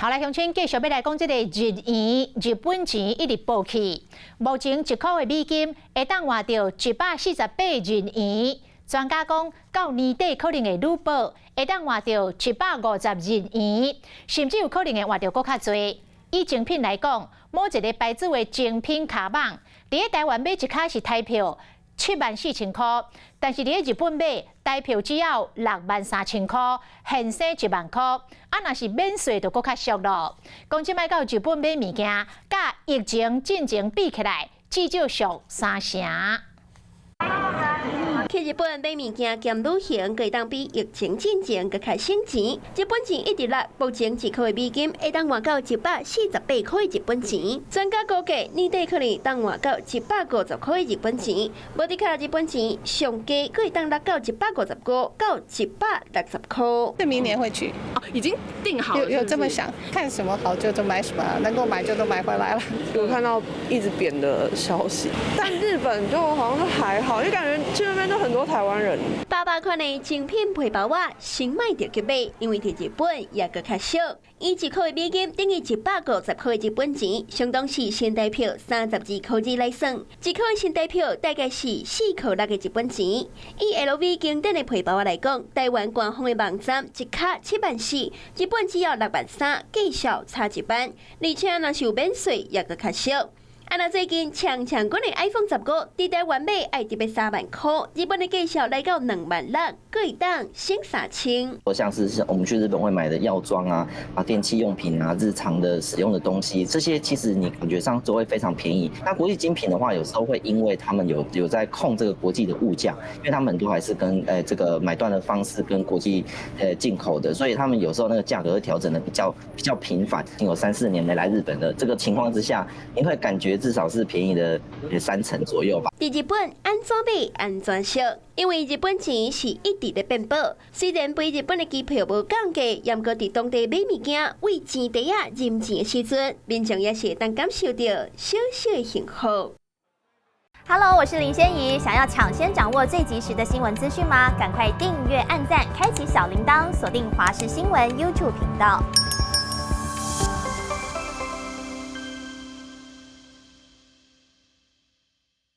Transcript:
头来乡亲继续要来讲这个日本钱一直暴起，目前1块的美金会当换到148日元。专家讲，到年底可能会愈报，会当换到750日元，甚至有可能会换到搁较侪。以精品来讲，某一个牌子的精品卡网，伫台湾买一卡是台票74000块，但是伫日本买台票只要63000块，现省1万块。若是免税就搁较俗咯。讲即摆到日本买物件，甲疫情进前比起来，至少俗3成。去日本买物件兼旅行，可以当比疫情之前更较省钱。日本钱一直落，目前1块的美金会当换到148块日本钱。专家估计年底可能当换到150块日本钱，无伫卡日本钱上低可以当落到155到160块。是明年会去哦，已经定好了有这么想，看什么好就买什么，能够买就都买回来了。有看到一直贬的消息，但日本就好像就还好，就感觉去那边都很多台湾人。800块的精品皮包啊，先买就去买，因为伫日本也搁较俗。以1块的美金等于150块日本钱，相当是新台票32块日来算。1块新台票大概是4块6的日本钱。以 LV 经典的皮包来讲，台湾官方的网站一卡74000，日本只要63000，计销差1万，而且若是有免税也搁较俗。那最近强滚的 iPhone 15，伫台湾买要特别3万块，日本的计销来到2万6，可以当省3000。像是我们去日本会买的药妆啊、电器用品啊、日常的使用的东西，这些其实你感觉上都会非常便宜。那国际精品的话，有时候会因为他们有在控这个国际的物价，因为他们很多还是跟这个买断的方式跟国际进口的，所以他们有时候那个价格会调整的比较频繁。有3、4年没来日本的这个情况之下，你会感觉至少是便宜的3成左右吧。伫日本安怎买安怎俗，因为日本钱是一直在变薄。虽然飞日本的机票无降价，也搁伫当地买物件为钱袋啊认钱的时阵，民众也是会当感受到小小的幸福。Hello， 我是林仙怡。想要抢先掌握最及时的新闻资讯吗？赶快订阅、按赞、开启小铃铛，锁定华视新闻 YouTube 频道。